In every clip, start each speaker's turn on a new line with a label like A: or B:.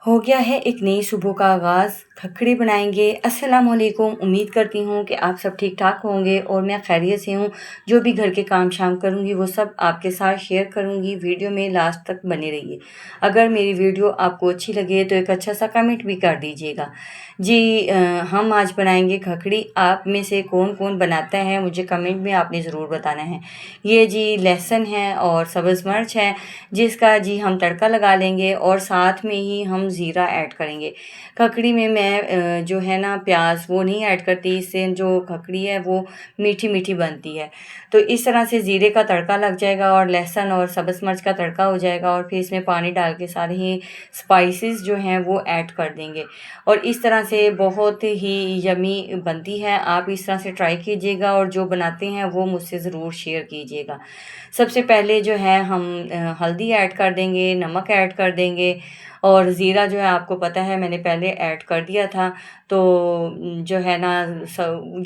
A: हो गया है एक नई सुबह का आगाज़। खखड़ी बनाएंगे। अस्सलाम वालेकुम। उम्मीद करती हूँ कि आप सब ठीक ठाक होंगे और मैं खैरियत से हूँ। जो भी घर के काम शाम करूँगी वो सब आपके साथ शेयर करूँगी। वीडियो में लास्ट तक बने रहिए। अगर मेरी वीडियो आपको अच्छी लगे तो एक अच्छा सा कमेंट भी कर दीजिएगा। जी हम आज बनाएंगे खखड़ी। आप में से कौन कौन बनाता है मुझे कमेंट में आपने ज़रूर बताना है। ये जी लहसुन है और सब्ज़ मिर्च है जिसका जी हम तड़का लगा लेंगे और साथ में ही हम ज़ीरा ऐड करेंगे। खखड़ी में मैं जो है ना प्याज वो नहीं ऐड करती, इससे जो खखड़ी है वो मीठी मीठी बनती है। तो इस तरह से ज़ीरे का तड़का लग जाएगा और लहसुन और सब्ज़ मिर्च का तड़का हो जाएगा और फिर इसमें पानी डाल के सारे ही स्पाइसेस जो हैं वो ऐड कर देंगे और इस तरह से बहुत ही यमी बनती है। आप इस तरह से ट्राई कीजिएगा और जो बनाते हैं वो मुझसे ज़रूर शेयर कीजिएगा। सबसे पहले जो है हम हल्दी ऐड कर देंगे, नमक ऐड कर देंगे और ज़ीरा जो है आपको पता है मैंने पहले ऐड कर दिया था। तो जो है ना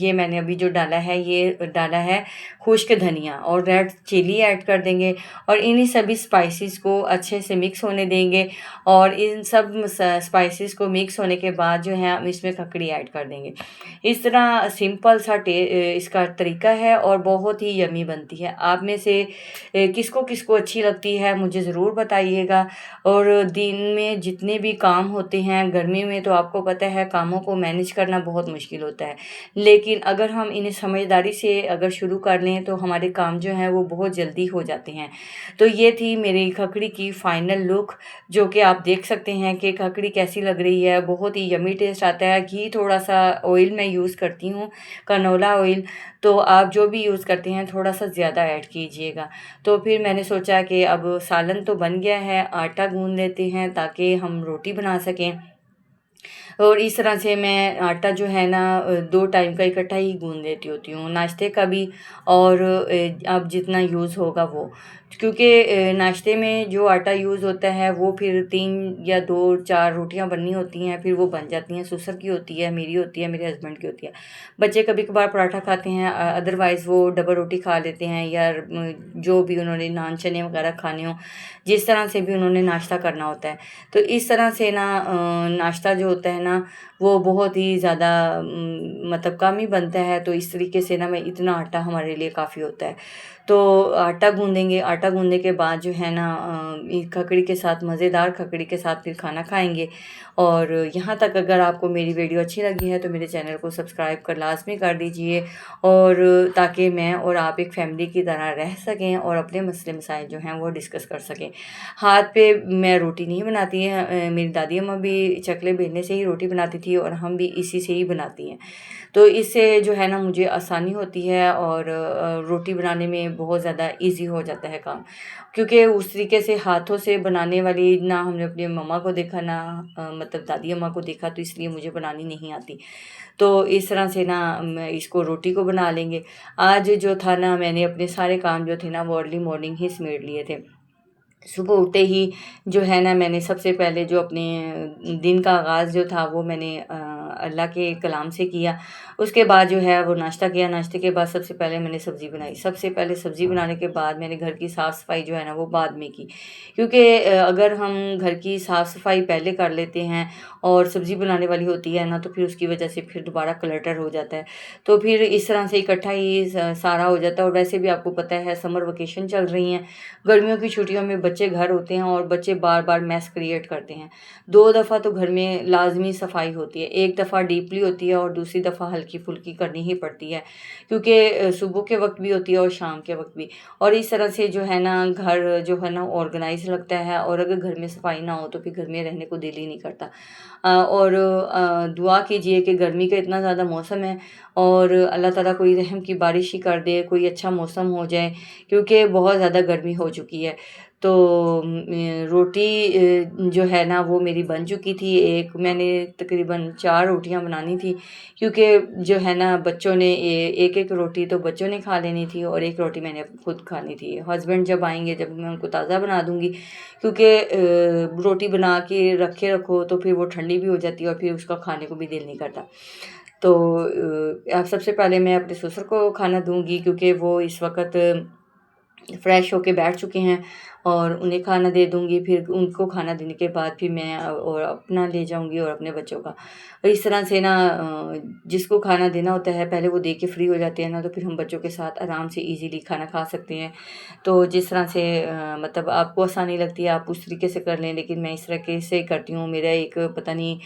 A: ये मैंने अभी जो डाला है ये डाला है खुश्क धनिया और रेड चिली ऐड कर देंगे और इन्हीं सभी स्पाइसेस को अच्छे से मिक्स होने देंगे और इन सब स्पाइसेस को मिक्स होने के बाद जो है हम इसमें खखड़ी ऐड कर देंगे। इस तरह सिंपल सा इसका तरीका है और बहुत ही यमी बनती है। आप में से किसको किसको अच्छी लगती है मुझे ज़रूर बताइएगा। और दिन में जितने भी काम होते हैं, गर्मी में तो आपको पता है कामों को मैनेज करना बहुत मुश्किल होता है, लेकिन अगर हम इन्हें समझदारी से अगर शुरू कर लें तो हमारे काम जो हैं वो बहुत जल्दी हो जाते हैं। तो ये थी मेरी खखड़ी की फाइनल लुक, जो कि आप देख सकते हैं कि खखड़ी कैसी लग रही है। बहुत ही यमी टेस्ट आता है। घी थोड़ा सा ऑयल मैं यूज़ करती हूँ, कनोला ऑयल, तो आप जो भी यूज़ करते हैं थोड़ा सा ज़्यादा ऐड कीजिएगा। तो फिर मैंने सोचा कि अब सालन तो बन गया है, आटा गूँध लेते हैं ताकि हम रोटी बना सकें। और इस तरह से मैं आटा जो है ना 2 टाइम का इकट्ठा ही गूँध लेती होती हूँ, नाश्ते का भी और अब जितना यूज़ होगा वो। क्योंकि नाश्ते में जो आटा यूज़ होता है वो फिर 3 या 2-4 रोटियाँ बननी होती हैं, फिर वो बन जाती हैं। सुसर की होती है, मेरी होती है, मेरे हस्बैंड की होती है। बच्चे कभी-कभार पराठा खाते हैं, अदरवाइज़ वो डबल रोटी खा लेते हैं या जो भी उन्होंने नान चने वगैरह खाने हों, जिस तरह से भी उन्होंने नाश्ता करना होता है। तो इस तरह से ना नाश्ता जो होता है ना वो बहुत ही ज़्यादा मतलब कम ही बनता है। तो इस तरीके से ना मैं इतना आटा हमारे लिए काफ़ी होता है। तो आटा गूँधेंगे, आटा गूँधने के बाद जो है ना खखड़ी के साथ, मज़ेदार खखड़ी के साथ फिर खाना खाएँगे। और यहाँ तक अगर आपको मेरी वीडियो अच्छी लगी है तो मेरे चैनल को सब्सक्राइब कर लाज़मी कर दीजिए, और ताकि मैं और आप एक फ़ैमिली की तरह रह सकें और अपने मसले मसाइल जो हैं वो डिस्कस कर सकें। हाथ पे मैं रोटी नहीं बनाती है, मेरी दादी अम्मा भी चकले बेलने से ही रोटी बनाती थी और हम भी इसी से ही बनाती हैं। तो इससे जो है ना मुझे आसानी होती है और रोटी बनाने में बहुत ज़्यादा ईज़ी हो जाता है काम। क्योंकि उस तरीके से हाथों से बनाने वाली ना हमने अपनी मम्मा को देखा, ना मतलब दादी अम्मा को देखा, तो इसलिए मुझे बनानी नहीं आती। तो इस तरह से ना मैं इसको रोटी को बना लेंगे। आज जो था ना मैंने अपने सारे काम जो थे ना वो अर्ली मॉर्निंग ही समेट लिए थे। सुबह उठते ही जो है ना मैंने सबसे पहले जो अपने दिन का आगाज़ जो था वो मैंने अल्लाह के कलाम से किया। उसके बाद जो है वो नाश्ता किया। नाश्ते के बाद सबसे पहले मैंने सब्ज़ी बनाई। सबसे पहले सब्ज़ी बनाने के बाद मैंने घर की साफ़-सफ़ाई जो है ना वो बाद में की। क्योंकि अगर हम घर की साफ़-सफ़ाई पहले कर लेते हैं और सब्ज़ी बनाने वाली होती है ना तो फिर उसकी वजह से फिर दोबारा क्लटर हो जाता है। तो फिर इस तरह से इकट्ठा ही सारा हो जाता है। और वैसे भी आपको पता है समर वेकेशन चल रही हैं। गर्मियों की छुट्टियों में बच्चे घर होते हैं और बच्चे बार-बार मेस क्रिएट करते हैं। 2 दफ़ा तो घर में लाज़मी सफाई होती है। एक दफ़ा डीपली होती है और दूसरी दफ़ा हल्की-फुल्की करनी ही पड़ती है। क्योंकि सुबह के वक़्त भी होती है और शाम के वक़्त भी। और इस तरह से जो है ना घर जो है ना ऑर्गनाइज़ लगता है, और अगर घर में सफाई ना हो तो फिर घर में रहने को दिल ही नहीं करता। और दुआ कीजिए कि गर्मी का इतना ज़्यादा मौसम है और अल्लाह ताला कोई रहम की बारिश ही कर दे, कोई अच्छा मौसम हो जाए, क्योंकि बहुत ज़्यादा गर्मी हो चुकी है। तो रोटी जो है ना वो मेरी बन चुकी थी। एक मैंने तकरीबन 4 रोटियाँ बनानी थी, क्योंकि जो है ना बच्चों ने एक-एक रोटी तो बच्चों ने खा लेनी थी और एक रोटी मैंने खुद खानी थी। हस्बैंड जब आएँगे जब मैं उनको ताज़ा बना दूँगी, क्योंकि रोटी बना के रखे रखो तो फिर वो ठंडी भी हो जाती है और फिर उसका खाने को भी दिल नहीं करता। तो अब सबसे पहले मैं अपने ससुर को खाना दूँगी, क्योंकि वो इस वक़्त फ्रेश होके बैठ चुके हैं और उन्हें खाना दे दूँगी, फिर उनको खाना देने के बाद फिर मैं और अपना ले जाऊँगी और अपने बच्चों का। और इस तरह से ना जिसको खाना देना होता है पहले वो दे के फ्री हो जाते हैं ना, तो फिर हम बच्चों के साथ आराम से ईज़िली खाना खा सकते हैं। तो जिस तरह से मतलब आपको आसानी लगती है आप उस तरीके से कर लें, लेकिन मैं इस तरीके से करती हूँ। मेरा एक पता नहीं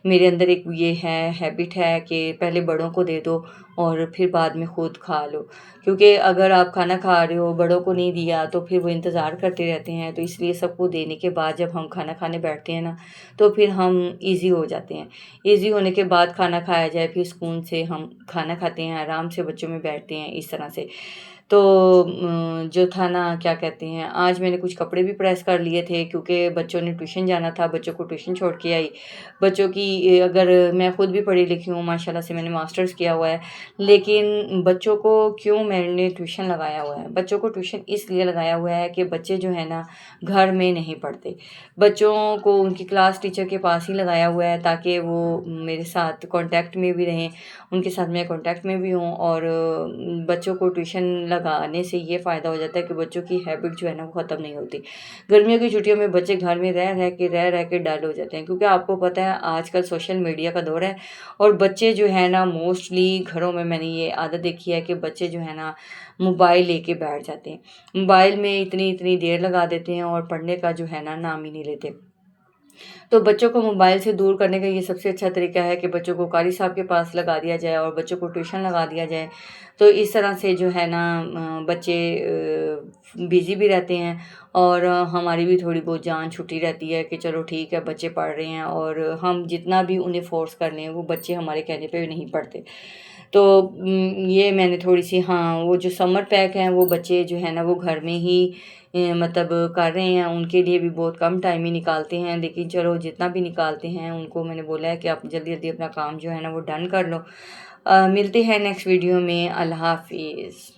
A: मेरे अंदर एक ये है हैबिट है कि पहले बड़ों को दे दो और फिर बाद में खुद खा लो। क्योंकि अगर आप खाना खा रहे हो, बड़ों को नहीं दिया तो फिर वो इंतज़ार करते रहते हैं। तो इसलिए सबको देने के बाद जब हम खाना खाने बैठते हैं ना, तो फिर हम ईज़ी हो जाते हैं। ईज़ी होने के बाद खाना खाया जाए, फिर सुकून से हम खाना खाते हैं, आराम से बच्चों में बैठते हैं इस तरह से। तो जो था ना क्या कहते हैं, आज मैंने कुछ कपड़े भी प्रेस कर लिए थे क्योंकि बच्चों ने ट्यूशन जाना था, बच्चों को ट्यूशन छोड़ के आई। बच्चों की अगर मैं खुद भी पढ़ी लिखी हूँ माशाल्लाह से, मैंने मास्टर्स किया हुआ है, लेकिन बच्चों को क्यों मैंने ट्यूशन लगाया हुआ है? बच्चों को ट्यूशन इसलिए लगाया हुआ है कि बच्चे जो है ना घर में नहीं पढ़ते। बच्चों को उनकी क्लास टीचर के पास ही लगाया हुआ है ताकि वो मेरे साथ कॉन्टैक्ट में भी रहें, उनके साथ मैं कॉन्टैक्ट में भी हूँ। और बच्चों को ट्यूशन लगाने से ये फ़ायदा हो जाता है कि बच्चों की हैबिट जो है ना वो ख़त्म नहीं होती। गर्मियों की छुट्टियों में बच्चे घर में रह के डल हो जाते हैं, क्योंकि आपको पता है आजकल सोशल मीडिया का दौर है और बच्चे जो है ना मोस्टली घरों में मैंने ये आदत देखी है कि बच्चे जो है ना मोबाइल लेके बैठ जाते हैं। मोबाइल में इतनी देर लगा देते हैं और पढ़ने का जो है ना नाम ही नहीं लेते। तो बच्चों को मोबाइल से दूर करने का ये सबसे अच्छा तरीका है कि बच्चों को कारी साहब के पास लगा दिया जाए और बच्चों को ट्यूशन लगा दिया जाए। तो इस तरह से जो है ना बच्चे बिज़ी भी रहते हैं और हमारी भी थोड़ी बहुत जान छुट्टी रहती है कि चलो ठीक है बच्चे पढ़ रहे हैं, और हम जितना भी उन्हें फ़ोर्स कर लें वो बच्चे हमारे कहने पे नहीं पढ़ते। तो ये मैंने थोड़ी-सी, हाँ, वो जो समर पैक हैं वो बच्चे जो है ना वो घर में ही मतलब कर रहे हैं, उनके लिए भी बहुत कम टाइम ही निकालते हैं, लेकिन चलो जितना भी निकालते हैं उनको मैंने बोला है कि आप जल्दी-जल्दी अपना काम जो है ना वो डन कर लो। मिलते हैं नेक्स्ट वीडियो में। अल्लाह हाफ़िज़।